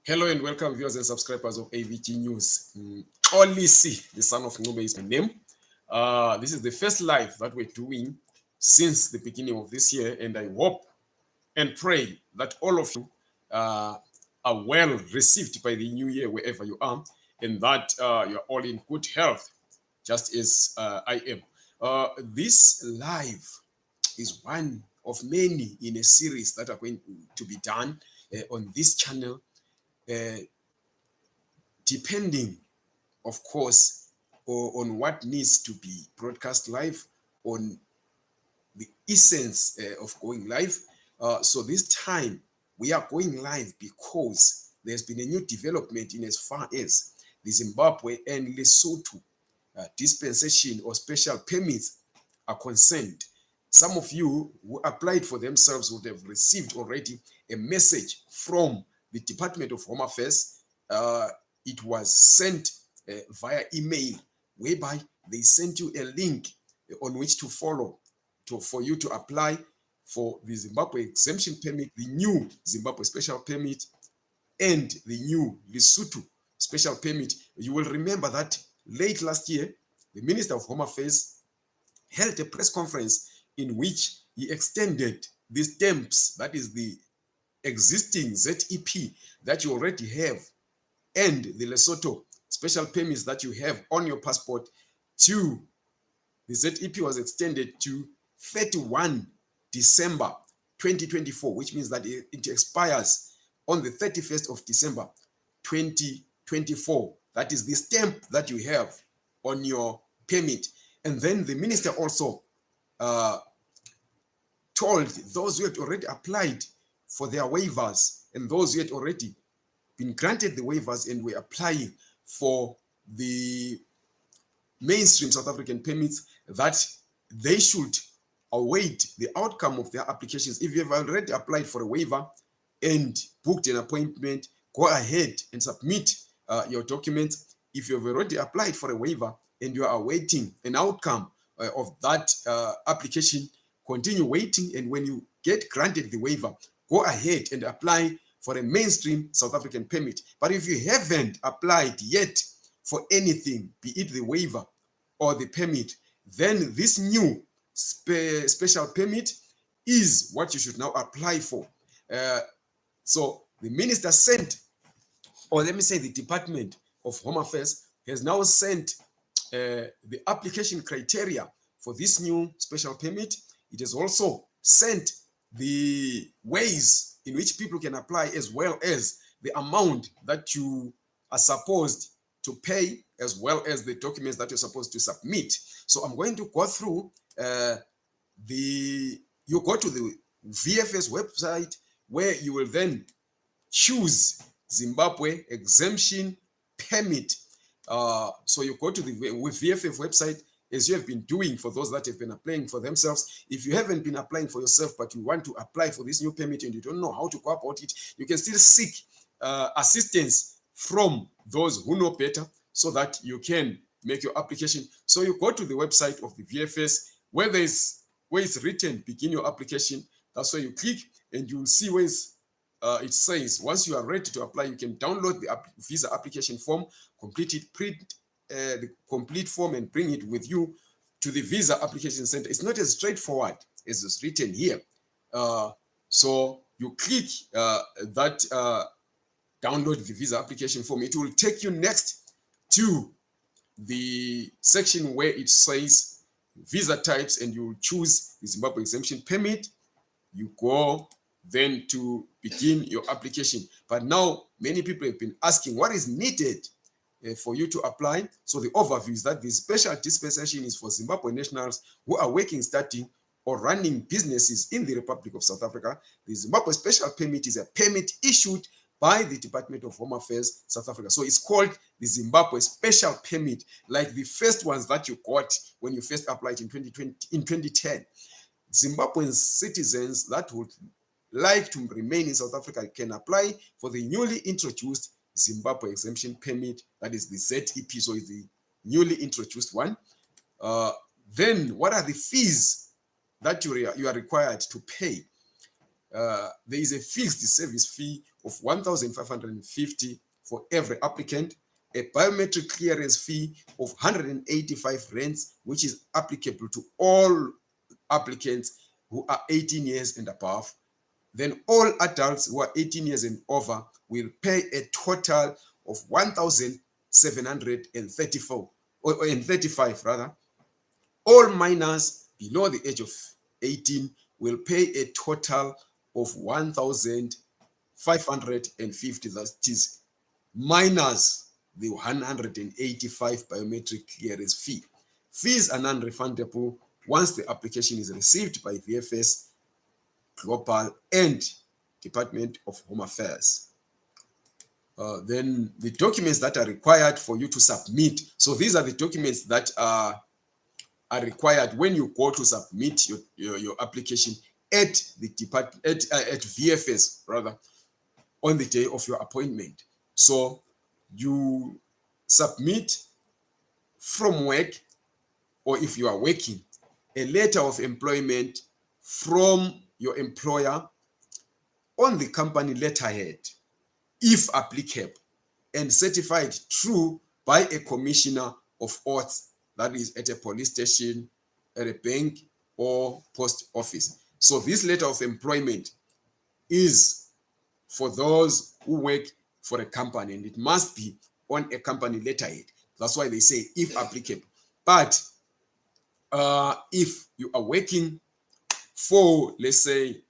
Hello and welcome viewers and subscribers of AVG News. Olisi, the son of Ngube is my name. This is the first live that we're doing since the beginning of this year, and I hope and pray that all of you are well received by the new year wherever you are, and that you're all in good health, just as I am. This live is one of many in a series that are going to be done on this channel, depending, of course, on what needs to be broadcast live, on the essence of going live. So this time we are going live because there's been a new development in as far as the Zimbabwe and Lesotho dispensation or special permits are concerned. Some of you who applied for themselves would have received already a message from the Department of Home Affairs. It was sent via email, whereby they sent you a link on which to follow for you to apply for the Zimbabwe exemption permit, the new Zimbabwe special permit, and the new Lesotho special permit. You will remember that late last year, the Minister of Home Affairs held a press conference in which he extended the stamps, that is the existing ZEP that you already have, and the Lesotho special permits that you have on your passport, to the ZEP was extended to 31 December 2024, which means that it expires on the 31st of December 2024. That is the stamp that you have on your permit. And then the minister also told those who had already applied for their waivers and those who had already been granted the waivers and were applying for the mainstream South African permits that they should await the outcome of their applications. If you have already applied for a waiver and booked an appointment, go ahead and submit your documents. If you have already applied for a waiver and you are awaiting an outcome of that application, continue waiting, and when you get granted the waiver, go ahead and apply for a mainstream South African permit. But if you haven't applied yet for anything, be it the waiver or the permit, then this new special permit is what you should now apply for. So the minister sent, or let me say the Department of Home Affairs has now sent the application criteria for this new special permit. It has also sent the ways in which people can apply, as well as the amount that you are supposed to pay, as well as the documents that you're supposed to submit. So I'm going to go through you go to the VFS website, where you will then choose Zimbabwe exemption permit. So you go to the VFF website, as you have been doing for those that have been applying for themselves. If you haven't been applying for yourself, but you want to apply for this new permit and you don't know how to go about it, you can still seek assistance from those who know better, so that you can make your application. So you go to the website of the VFS, where it's written begin your application. That's where you click, and you will see where it says once you are ready to apply, you can download the visa application form, complete it, print the complete form, and bring it with you to the visa application center. It's not as straightforward as it's written here. So you click that download the visa application form. It will take you next to the section where it says visa types, and you will choose the Zimbabwe exemption permit. You go then to begin your application. But now many people have been asking what is needed for you to apply. So the overview is that the special dispensation is for Zimbabwe nationals who are working, starting, or running businesses in the Republic of South Africa. The Zimbabwe special permit is a permit issued by the Department of Home Affairs, South Africa. So it's called the Zimbabwe special permit, like the first ones that you got when you first applied in 2010. Zimbabwean citizens that would like to remain in South Africa can apply for the newly introduced Zimbabwe exemption permit, that is the ZEP. So it's the newly introduced one. Then what are the fees that you are required to pay? there is a fixed service fee of 1,550 for every applicant, a biometric clearance fee of 185 rands, which is applicable to all applicants who are 18 years and above. Then all adults who are 18 years and over will pay a total of 1,734 or 35 rather. All minors below the age of 18 will pay a total of 1,550. That is minus the 185 biometric clearance fee. Fees are non-refundable once the application is received by VFS Global and Department of Home Affairs. Then the documents that are required for you to submit. So these are the documents that are required when you go to submit your application at the department at VFS rather on the day of your appointment. So you submit from work, or if you are working, a letter of employment from your employer on the company letterhead, if applicable, and certified true by a commissioner of oaths, that is at a police station, at a bank, or post office. So this letter of employment is for those who work for a company, and it must be on a company letterhead. That's why they say if applicable. But if you are working for, let's say,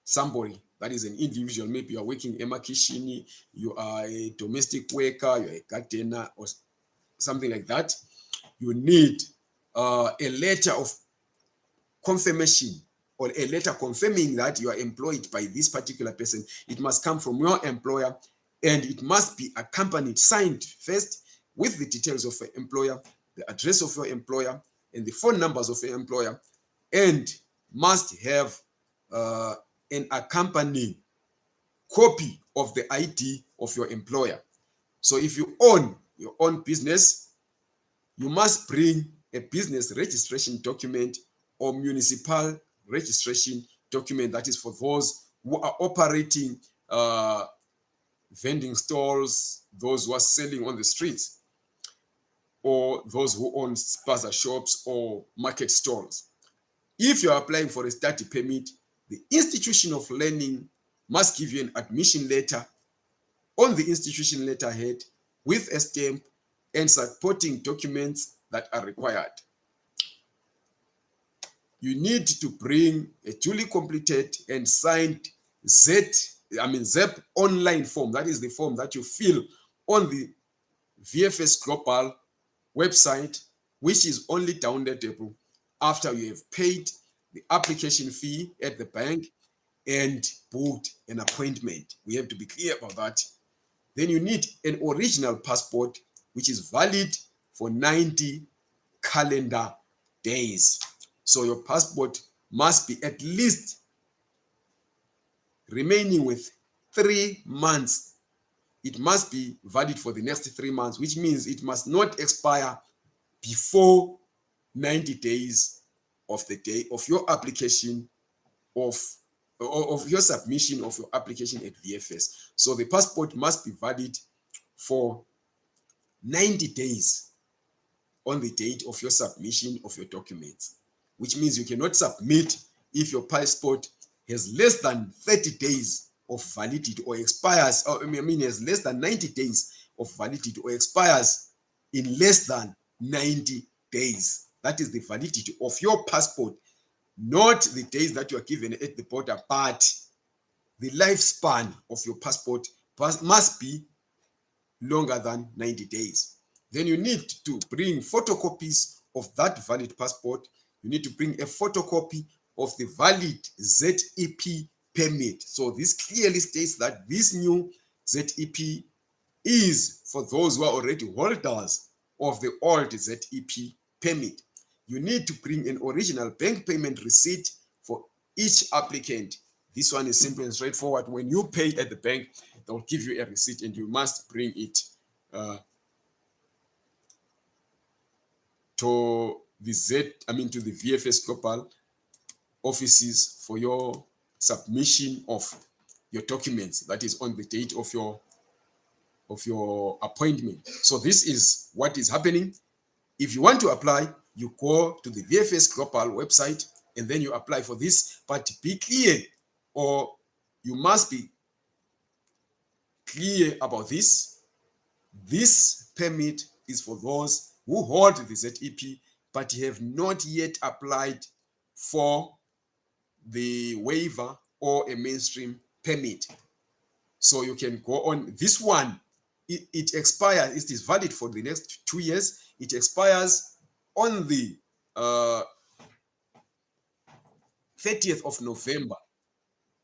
somebody that is an individual, maybe you are working in a kitchen, you are a domestic worker, you're a gardener, or something like that, you need a letter of confirmation, or a letter confirming that you are employed by this particular person. It must come from your employer, and it must be accompanied, signed first with the details of your employer, the address of your employer, and the phone numbers of your employer, and must have an accompanying copy of the ID of your employer. So if you own your own business, you must bring a business registration document or municipal registration document, that is for those who are operating vending stalls, those who are selling on the streets, or those who own spaza shops or market stalls. If you are applying for a study permit, the institution of learning must give you an admission letter on the institution letterhead with a stamp and supporting documents that are required. You need to bring a duly completed and signed ZEP online form. That is the form that you fill on the VFS Global website, which is only downloadable after you have paid the application fee at the bank and booked an appointment. We have to be clear about that. Then you need an original passport, which is valid for 90 calendar days. So your passport must be at least remaining with 3 months. It must be valid for the next 3 months, which means it must not expire before 90 days of the day of your application of your submission of your application at VFS. So the passport must be valid for 90 days on the date of your submission of your documents, which means you cannot submit if your passport has less than 30 days of validity or expires, or has less than 90 days of validity or expires in less than 90 days. That is the validity of your passport, not the days that you are given at the border, but the lifespan of your passport must be longer than 90 days. Then you need to bring photocopies of that valid passport. You need to bring a photocopy of the valid ZEP permit. So this clearly states that this new ZEP is for those who are already holders of the old ZEP permit. You need to bring an original bank payment receipt for each applicant. This one is simple and straightforward. When you pay at the bank, they'll give you a receipt and you must bring it to the VFS Global offices for your submission of your documents, that is on the date of your appointment. So this is what is happening. If you want to apply, you go to the VFS Global website and then you apply for this. But be clear, or you must be clear about this. This permit is for those who hold the ZEP but have not yet applied for the waiver or a mainstream permit. So you can go on. This one, it expires. It is valid for the next 2 years. It expires on the 30th of November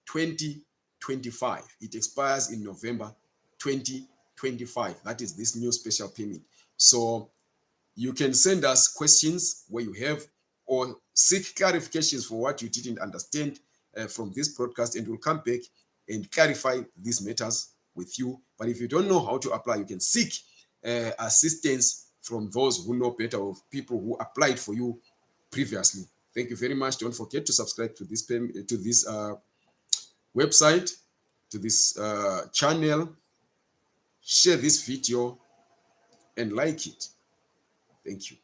2025. It expires in November 2025. That is this new special permit. So you can send us questions where you have, or seek clarifications for what you didn't understand from this broadcast, and we'll come back and clarify these matters with you. But if you don't know how to apply, you can seek assistance from those who know better, of people who applied for you previously. Thank you very much. Don't forget to subscribe to this website, to this channel. Share this video and like it. Thank you.